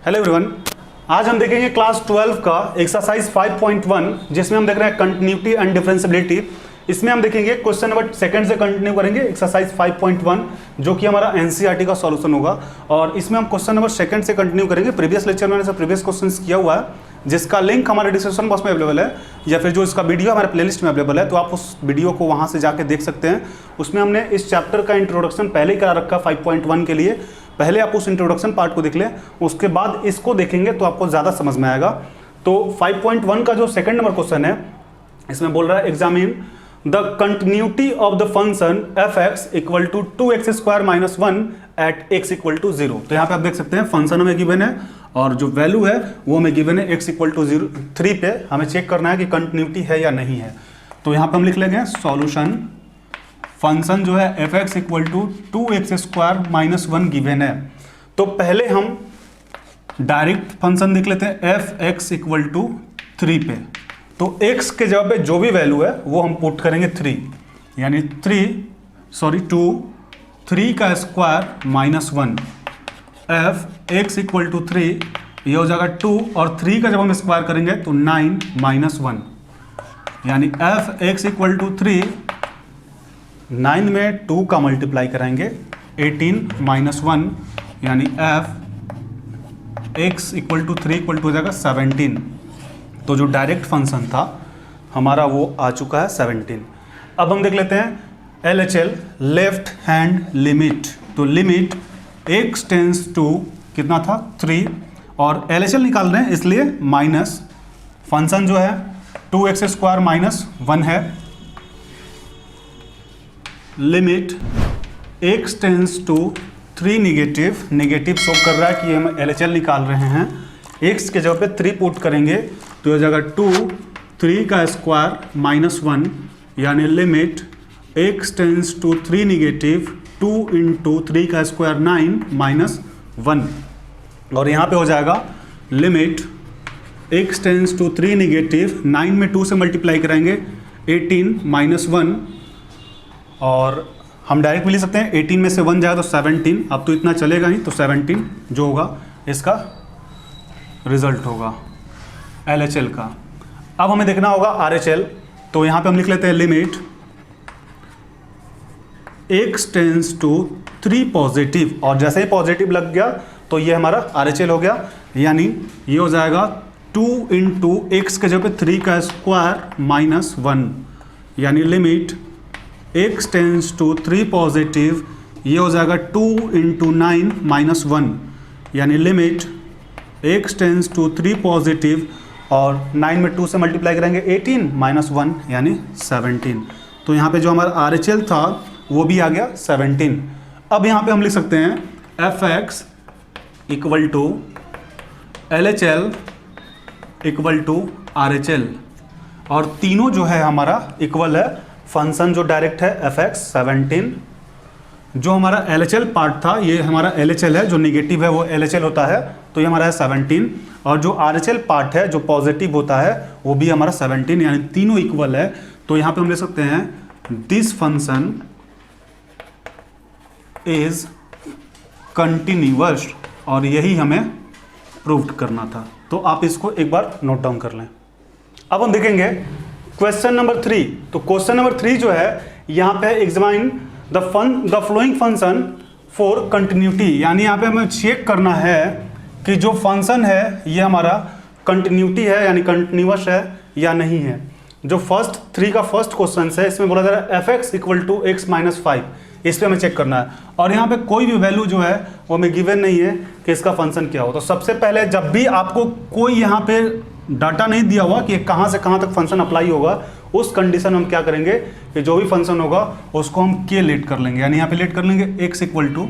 Hello everyone, आज हम देखेंगे क्लास 12 का एक्सरसाइज 5.1 जिसमें हम देख रहे हैं कंटिन्यूटी एंड डिफरेंशिएबिलिटी। इसमें हम देखेंगे क्वेश्चन नंबर सेकंड से कंटिन्यू करेंगे एक्सरसाइज 5.1 जो कि हमारा एनसीईआरटी का सॉल्यूशन होगा। और इसमें हम क्वेश्चन नंबर सेकंड से कंटिन्यू करेंगे। प्रीवियस लेक्चर में मैंने प्रीवियस क्वेश्चंस किया हुआ है जिसका लिंक हमारे डिस्क्रिप्शन बॉक्स में अवेलेबल है या फिर जो इसका वीडियो हमारे प्लेलिस्ट में अवेलेबल है, तो आप उस वीडियो को वहाँ से जाके देख सकते हैं। उसमें हमने इस चैप्टर का इंट्रोडक्शन पहले ही करा रखा 5.1 के लिए। पहले आप उस इंट्रोडक्शन पार्ट को देख लें, उसके बाद इसको देखेंगे तो आपको ज़्यादा समझ में आएगा। तो 5.1 का जो सेकंड नंबर क्वेश्चन है, इसमें बोल रहा है examine the continuity of the function f(x) equal to 2x² - 1 at x equal to 0। तो यहाँ पे आप देख सकते हैं फंक्शन हमें गिवन है और जो वैल्यू है वो हमें गिवन है x इक्वल टू 3 पे। हमें चेक करना है कि कंटिन्यूटी है या नहीं है। तो यहाँ पे हम लिख लेंगे सॉल्यूशन फंक्शन जो है f(x) equal to 2x² - 1 given है। तो पहले हम डायरेक्ट फंक्शन देख लेते हैं f(x) इक्वल टू 3 पे। तो x के जगह पे जो भी वैल्यू है वो हम पुट करेंगे 3, यानी 3 का स्क्वायर -1 f(x) इक्वल टू 3, ये हो जाएगा 2 और 3 का जब हम स्क्वायर करेंगे तो 9 - 1, यानी f(x) इक्वल टू 3, 9 में 2 का मल्टीप्लाई कराएंगे 18 - 1, यानी f(x) equal to 3 equal to हो जाएगा 17। तो जो डायरेक्ट फंक्शन था हमारा वो आ चुका है 17। अब हम देख लेते हैं LHL लेफ्ट हैंड लिमिट। तो लिमिट x टेंस टू कितना था 3 और LHL निकाल रहे हैं इसलिए माइनस फंक्शन जो है 2x² - 1 है। Limit x tends to 3 negative show कर रहा है कि हम LHL निकाल रहे हैं। x के जगह पे 3 पुट करेंगे तो हो जाएगा 3 का स्क्वायर -1, यानी limit x tends to 3 negative 2 into 3 का स्क्वायर 9 - 1। और यहाँ पे हो जाएगा limit x tends to 3 negative 9 में 2 से मल्टीप्लाई कराएंगे 18 - 1, और हम डायरेक्ट भी ले सकते हैं 18 में से 1 जाएगा तो 17। अब तो इतना चलेगा नहीं, तो 17 जो होगा इसका रिजल्ट होगा LHL का। अब हमें देखना होगा RHL। तो यहाँ पे हम लिख लेते हैं limit x tends to 3 positive, और जैसे ही पॉजिटिव लग गया तो ये हमारा RHL हो गया, यानी ये हो जाएगा 2 इंटू x के जगह पे 3 का स्क्वायर -1, यानी limit x tends to 3 positive, ये हो जाएगा 2 इंटू 9 - 1, यानी limit x tends to 3 positive और 9 में 2 से मल्टीप्लाई करेंगे 18 - 1, यानी 17। तो यहाँ पे जो हमारा RHL था वो भी आ गया 17। अब यहाँ पे हम लिख सकते हैं f(x) equal to LHL equal to RHL, और तीनों जो है हमारा इक्वल है। फंक्शन जो डायरेक्ट है f(x) 17, जो हमारा LHL पार्ट था ये हमारा LHL है, जो नेगेटिव है वो LHL होता है, तो ये हमारा है 17, और जो RHL पार्ट है जो पॉजिटिव होता है वो भी हमारा 17, यानी तीनों इक्वल है। तो यहाँ पे हम ले सकते हैं दिस फंक्शन इज कंटिन्यूअस, और यही हमें प्रूव करना था। तो आप इसको एक बार नोट डाउन कर लें। अब हम देखेंगे क्वेश्चन नंबर 3। तो क्वेश्चन नंबर 3 जो है यहाँ पे examine the flowing function for continuity, यानी यहाँ पे हमें चेक करना है कि जो फंक्शन है ये हमारा कंटिन्यूटी है यानी कंटिन्यूअस है या नहीं है। जो फर्स्ट 3 का फर्स्ट क्वेश्चन है इसमें बोला जा रहा है f(x) इक्वल टू x - 5, इस पर हमें चेक करना है। और यहाँ पे कोई भी वैल्यू जो है वो हमें गिवन नहीं है कि इसका फंक्शन क्या हो। तो सबसे पहले जब भी आपको कोई यहाँ पे डाटा नहीं दिया हुआ कि कहाँ से कहाँ तक फंक्शन अप्लाई होगा, उस कंडीशन में हम क्या करेंगे कि जो भी फंक्शन होगा उसको हम k लेट कर लेंगे, यानी यहाँ पे लेट कर लेंगे x equal to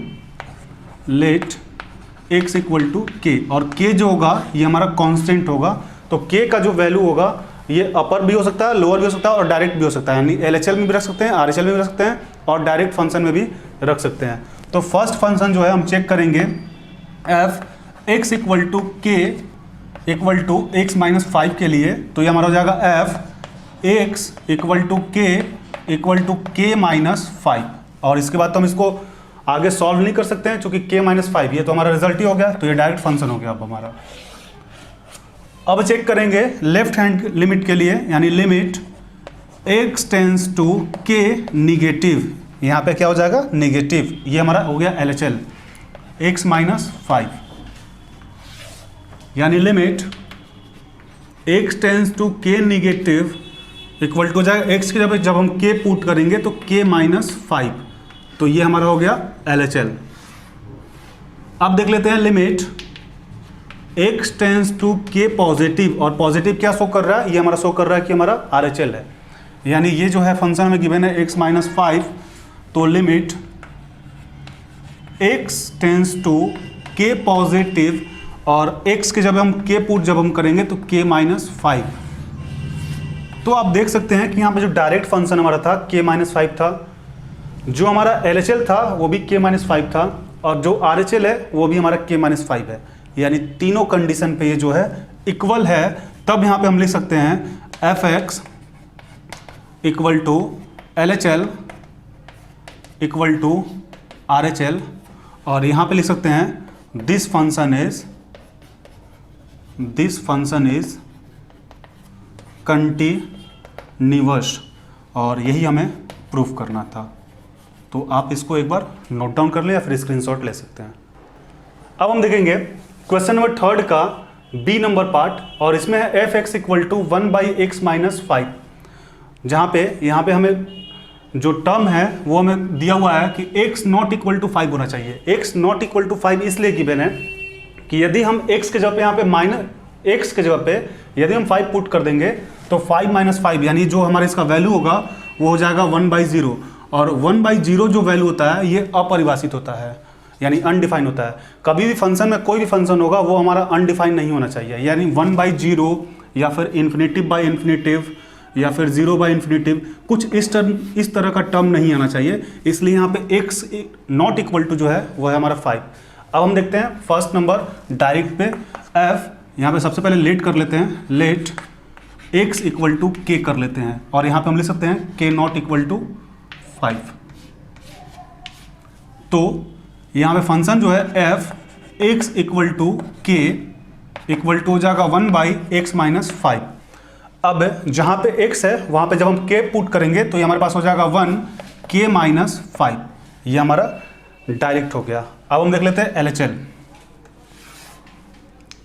let x equal to k, और k जो होगा ये हमारा कांस्टेंट होगा। तो k का जो वैल्यू होगा ये अपर भी हो सकता है, लोअर भी हो सकता है और डायरेक्ट भी हो सकता है, यानी LHL में भी रख सकते हैं, RHL में भी रख सकते हैं और डायरेक्ट फंक्शन में भी रख सकते हैं। तो फर्स्ट फंक्शन जो है हम चेक करेंगे f(x) equal to k equal to x - 5 के लिए। तो ये हमारा हो जाएगा f(x) equal to k equal to k - 5, और इसके बाद तो हम इसको आगे सॉल्व नहीं कर सकते हैं क्योंकि k-5 ये तो हमारा रिजल्ट ही हो गया, तो ये डायरेक्ट फंक्शन हो गया अब हमारा। अब चेक करेंगे लेफ्ट हैंड लिमिट के लिए, यानी limit x tends to k negative, यहाँ पे क्या हो जाएगा निगेटिव, ये हमारा हो गया LHL x-5, यानी limit x tends to k negative equal to हो जाएगा x की जब हम k पुट करेंगे तो k-5, तो ये हमारा हो गया LHL। अब देख लेते हैं limit x tends to k positive, और पॉजिटिव क्या शो कर रहा है, ये हमारा शो कर रहा है कि हमारा RHL है, यानी ये जो है फंक्शन में गिवन है x-5, तो limit x tends to k positive और x के जब हम k पुट जब हम करेंगे तो k-5, तो आप देख सकते हैं कि यहाँ पे जो डायरेक्ट फंक्शन हमारा था k-5 था, जो हमारा LHL था वो भी k-5 था, और जो RHL है वो भी हमारा k-5 है, यानी तीनों कंडीशन पे ये जो है इक्वल है। तब यहाँ पे हम लिख सकते हैं fx equal to LHL equal to RHL, और यहाँ पे लिख सकते हैं दिस फंक्शन इज कंटिन्यूअस, और यही हमें प्रूफ करना था। तो आप इसको एक बार नोट डाउन कर लें या फिर स्क्रीनशॉट ले सकते हैं। अब हम देखेंगे क्वेश्चन नंबर 3 का बी नंबर पार्ट, और इसमें है fx इक्वल टू 1/x-5, जहाँ पे यहाँ पे हमें जो टर्म है वो हमें दिया हुआ है कि x नॉट इक्वल टू 5 होना चाहिए। x नॉट इक्वल टू 5 इसलिए गिवन है कि यदि हम x के जगह पे यहाँ पे x के जगह पे यदि हम 5 पुट कर देंगे तो 5-5 यानी जो हमारे इसका वैल्यू होगा वो हो जाएगा 1/0, और 1/0 जो वैल्यू होता है ये अपरिभाषित होता है, यानी अनडिफाइन होता है। कभी भी फंक्शन में कोई भी फंक्शन होगा वो हमारा अनडिफाइन नहीं होना चाहिए, यानी 1/0 या फिर इन्फिनेटिव या फिर 0/, कुछ इस तरह का टर्म नहीं आना चाहिए। इसलिए यहाँ पे x नॉट इक्वल टू जो है वो है हमारा 5। अब हम देखते हैं फर्स्ट नंबर डायरेक्ट पे f, यहाँ पे सबसे पहले लेट कर लेते हैं, let x equal to k कर लेते हैं, और यहाँ पे हम लिख सकते हैं k नॉट इक्वल टू 5। तो यहाँ पे फंक्शन जो है f x equal to k equal to हो जाएगा 1/x-5। अब जहाँ पे x है वहाँ पे जब हम k पुट करेंगे तो ये हमारे पास हो जाएगा 1k-5, ये हमारा डायरेक्ट हो गया। अब हम देख लेते हैं LHL,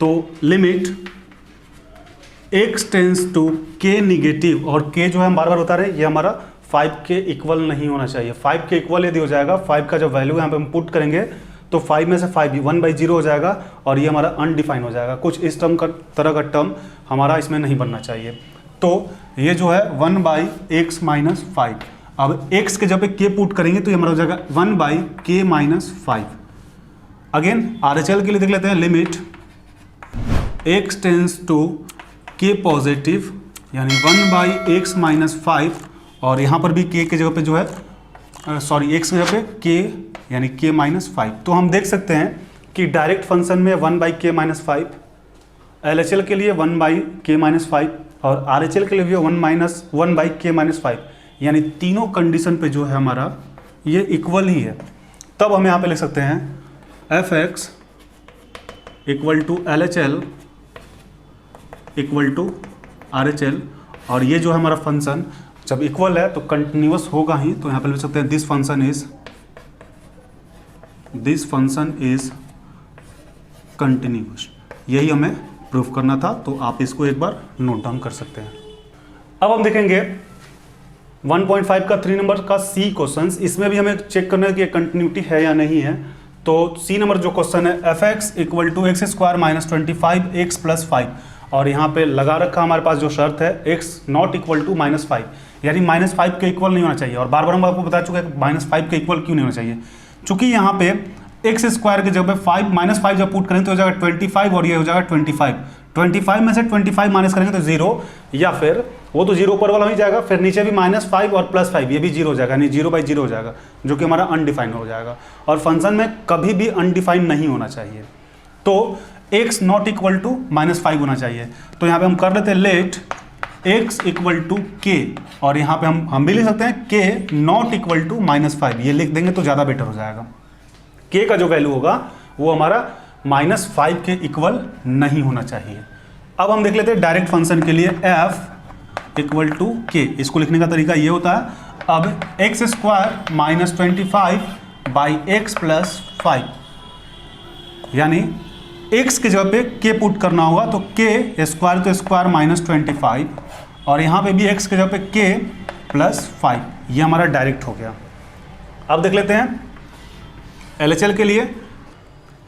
तो limit x tends to k negative, और k जो है हम बार बार बता रहे हैं ये हमारा 5 के इक्वल नहीं होना चाहिए। 5 के इक्वल यदि हो जाएगा, 5 का जब वैल्यू यहाँ पे हम पुट करेंगे तो 5 में से 5 भी 1/0 हो जाएगा, और ये हमारा अनडिफाइन हो जाएगा। कुछ इस टर्म का तरह का टर्म हमारा इसमें नहीं बनना चाहिए। तो ये जो है 1/x-5, अब x के जब पे k पुट करेंगे तो ये हमारा हो जाएगा 1/k-5। अगेन RHL के लिए देख लेते हैं, limit x tends to k positive यानी 1/x-5, और यहाँ पर भी k के जगह पे जो है x की जगह पे k यानी k-5। तो हम देख सकते हैं कि डायरेक्ट फंक्शन में 1/k-5, LHL के लिए 1/k-5 और RHL के लिए भी 1/k-5, यानी तीनों कंडीशन पे जो है हमारा ये इक्वल ही है। तब हम यहाँ पे लिख सकते हैं fx equal to LHL equal to RHL, और ये जो है हमारा फंक्शन जब इक्वल है तो कंटिन्यूअस होगा ही। तो यहाँ पे लिख सकते हैं दिस फंक्शन इज कंटिन्यूअस, यही हमें प्रूफ करना था। तो आप इसको एक बार नोट डाउन कर सकते हैं। अब हम देखेंगे 1.5 का 3 नंबर का सी क्वेश्चन, इसमें भी हमें चेक करना है कि कंटिन्यूटी है या नहीं है। तो सी नंबर जो क्वेश्चन है fx equal to x² - 25x + 5, और यहाँ पे लगा रखा हमारे पास जो शर्त है x नॉट इक्वल टू -5, यानी -5 के इक्वल नहीं होना चाहिए। और बार बार हम आपको बता चुके हैं -5 के इक्वल क्यों नहीं होना चाहिए, चूंकि यहाँ पे x² के जगह पे 5 जब पुट करेंगे तो हो जाएगा 25, और ये हो जाएगा 25 में से 25 माइनस करेंगे तो 0, या फिर वो तो 0 ऊपर वाला ही जाएगा, फिर नीचे भी -5 और +5 ये भी 0 हो जाएगा, यानी 0/0 हो जाएगा, जो कि हमारा अनडिफाइन हो जाएगा। और फंक्शन में कभी भी अनडिफाइन नहीं होना चाहिए। तो x नॉट इक्वल टू -5 होना चाहिए। तो यहाँ पे हम कर लेते हैं let x equal to k, और यहाँ पे हम भी लिख सकते हैं k नॉट इक्वल टू -5, ये लिख देंगे तो ज़्यादा बेटर हो जाएगा। k का जो वैल्यू होगा वो हमारा -5 के इक्वल नहीं होना चाहिए। अब हम देख लेते हैं डायरेक्ट फंक्शन के लिए f इक्वल टू के। इसको लिखने का तरीका ये होता है, अब x square -25 by x plus 5, यानी x की जगह पे k पुट करना होगा, तो k स्क्वायर तो स्क्वायर -25 और यहाँ पे भी x की जगह पे k प्लस 5, ये हमारा डायरेक्ट हो गया। अब देख लेते हैं LHL के लिए,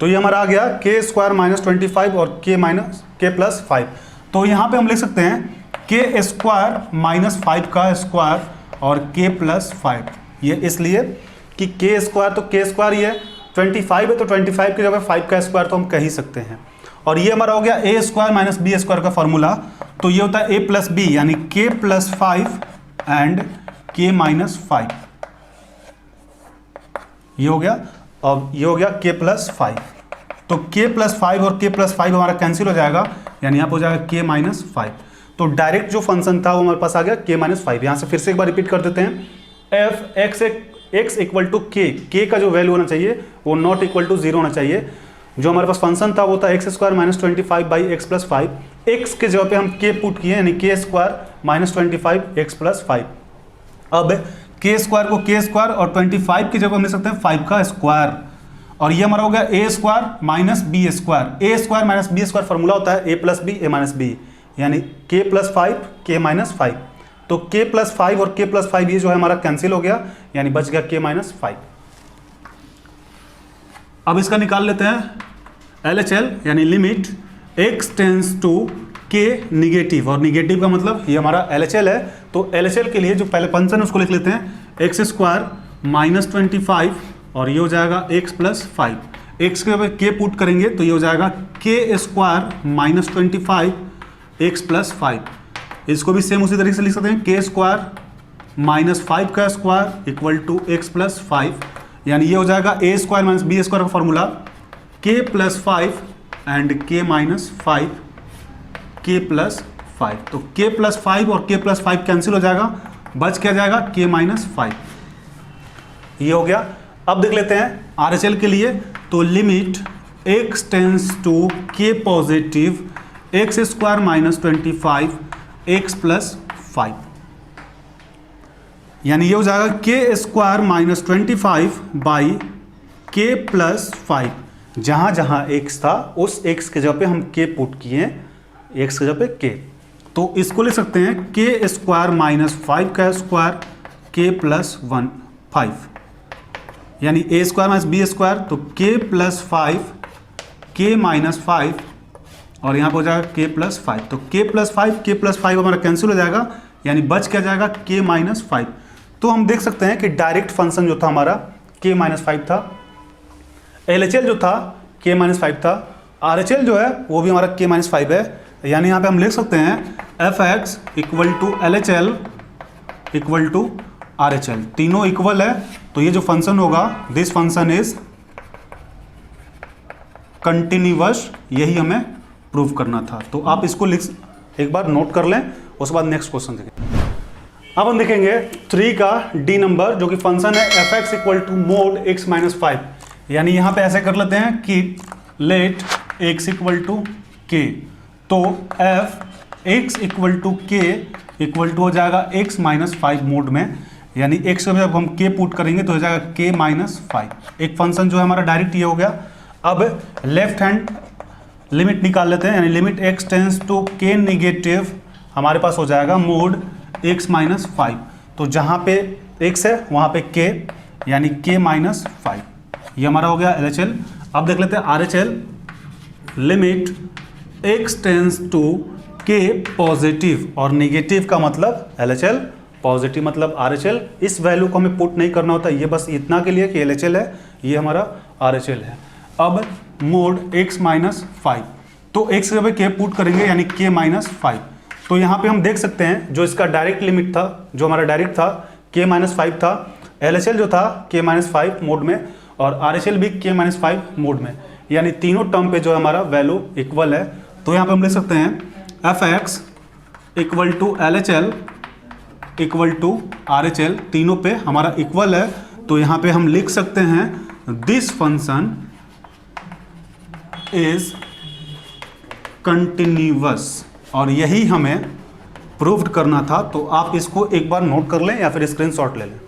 तो ये हमारा आ गया k स्क्वायर -25 और k प्लस 5। तो यहाँ पे हम लिख सकते हैं k स्क्वायर -5 का स्क्वायर और k प्लस 5, ये इसलिए कि k स्क्वायर तो k स्क्वायर ही है, 25 है तो 25 की जगह 5 का स्क्वायर तो हम कह ही सकते हैं। और ये हमारा हो गया a square minus B square का फॉर्मूला, तो ये होता है a प्लस बी यानी k plus 5 and k minus 5, ये हो गया। अब ये हो गया k प्लस 5, तो k प्लस 5 और k प्लस 5 हमारा कैंसिल हो जाएगा, यानी यहाँ पर हो जाएगा k माइनस 5। तो डायरेक्ट जो फंक्शन था वो हमारे पास आ गया k माइनस 5। यहाँ से फिर से एक बार रिपीट कर देते हैं, f x equal to k का जो वैल्यू होना चाहिए वो नॉट इक्वल टू 0 होना चाहिए। जो हमारे पास फंक्शन था वो था x square -25 by x plus 5, x के जगह पे हम k पुट किए यानी k स्क्वायर -25 एक्स प्लस 5। अब k स्क्वायर को k स्क्वायर और 25 की जगह हम ले सकते हैं 5 का स्क्वायर, और ये हमारा हो गया a square minus B square. a square minus B square formula होता है a plus B a minus B, यानी k प्लस 5 k माइनस 5। तो k प्लस 5 और k प्लस 5 ये जो है हमारा कैंसिल हो गया, यानी बच गया k माइनस 5। अब इसका निकाल लेते हैं LHL, यानी limit x tends to k negative, और निगेटिव का मतलब ये हमारा LHL है। तो LHL के लिए जो पहले फंक्शन है उसको लिख लेते हैं, एक्स स्क्वायर -25 और ये हो जाएगा x प्लस 5, x के ऊपर k पुट करेंगे तो ये हो जाएगा k स्क्वायर -25 एक्स प्लस 5। इसको भी सेम उसी तरीके से लिख सकते हैं, k स्क्वायर -5 का square equal to x plus 5, यानी ये हो जाएगा a square minus B square का formula k plus 5 and k minus 5 k plus 5। तो k प्लस 5 और k प्लस 5 कैंसिल हो जाएगा, बच क्या जाएगा k माइनस 5, ये हो गया। अब देख लेते हैं RHL के लिए, तो limit x tends to k positive x square -25 x plus 5, यानी ये हो जाएगा k square -25 by k plus 5। जहां जहां x था उस x के जगह पे हम k पुट किए, x के जगह पे k, तो इसको लिख सकते हैं k स्क्वायर -5 का स्क्वायर k प्लस 5, यानी a square minus B square, तो k प्लस 5 k माइनस 5 और यहाँ पर हो जाएगा k प्लस 5। तो k प्लस 5 हमारा कैंसिल हो जाएगा, यानी बच क्या जाएगा k माइनस 5। तो हम देख सकते हैं कि डायरेक्ट फंक्शन जो था हमारा k माइनस 5 था, LHL जो था k माइनस 5 था, RHL जो है वो भी हमारा k माइनस 5 है, यानी यहाँ पे हम लिख सकते हैं fx equal to LHL equal to RHL, तीनों इक्वल है। तो ये जो फंक्शन होगा दिस फंक्शन इज कंटिन्यूअस, यही हमें प्रूव करना था। तो आप इसको एक बार नोट कर लें, उसके बाद नेक्स्ट क्वेश्चन देखें। अब हम देखेंगे 3 का D नंबर, जो कि फंक्शन है fx equal to mod x minus 5, यानी यहाँ पे ऐसे कर लेते हैं कि let x equal to k, तो f x equal to k equal to हो जाएगा x माइनस 5 मोड में, यानी x को जब हम k पुट करेंगे तो हो जाएगा k माइनस 5। एक फंक्शन जो है हमारा डायरेक्ट ये हो गया। अब लेफ्ट हैंड लिमिट निकाल लेते हैं, यानी limit x tends to k negative हमारे पास हो जाएगा मोड x माइनस 5। तो जहाँ पे x है वहाँ पे k, यानी k माइनस 5, ये हमारा हो गया LHL। अब देख लेते हैं RHL, limit x tends to k positive, और निगेटिव का मतलब LHL, पॉजिटिव मतलब RHL। इस वैल्यू को हमें पुट नहीं करना होता, ये बस इतना के लिए कि LHL है, ये हमारा RHL है। अब मोड x माइनस 5, तो x के पे k पुट करेंगे यानी k माइनस 5। तो यहाँ पे हम देख सकते हैं जो इसका डायरेक्ट लिमिट था, जो हमारा डायरेक्ट था k माइनस 5 था, LHL जो था k माइनस 5 मोड में, और RHL भी k माइनस 5 मोड में, यानी तीनों टर्म पे जो हमारा वैल्यू इक्वल है। तो यहाँ पे हम लिख सकते हैं fx equal to LHL equal to RHL, तीनों पे हमारा इक्वल है। तो यहाँ पे हम लिख सकते हैं दिस फंक्शन इज कंटिन्यूअस, और यही हमें प्रूव्ड करना था। तो आप इसको एक बार नोट कर लें या फिर स्क्रीनशॉट ले लें।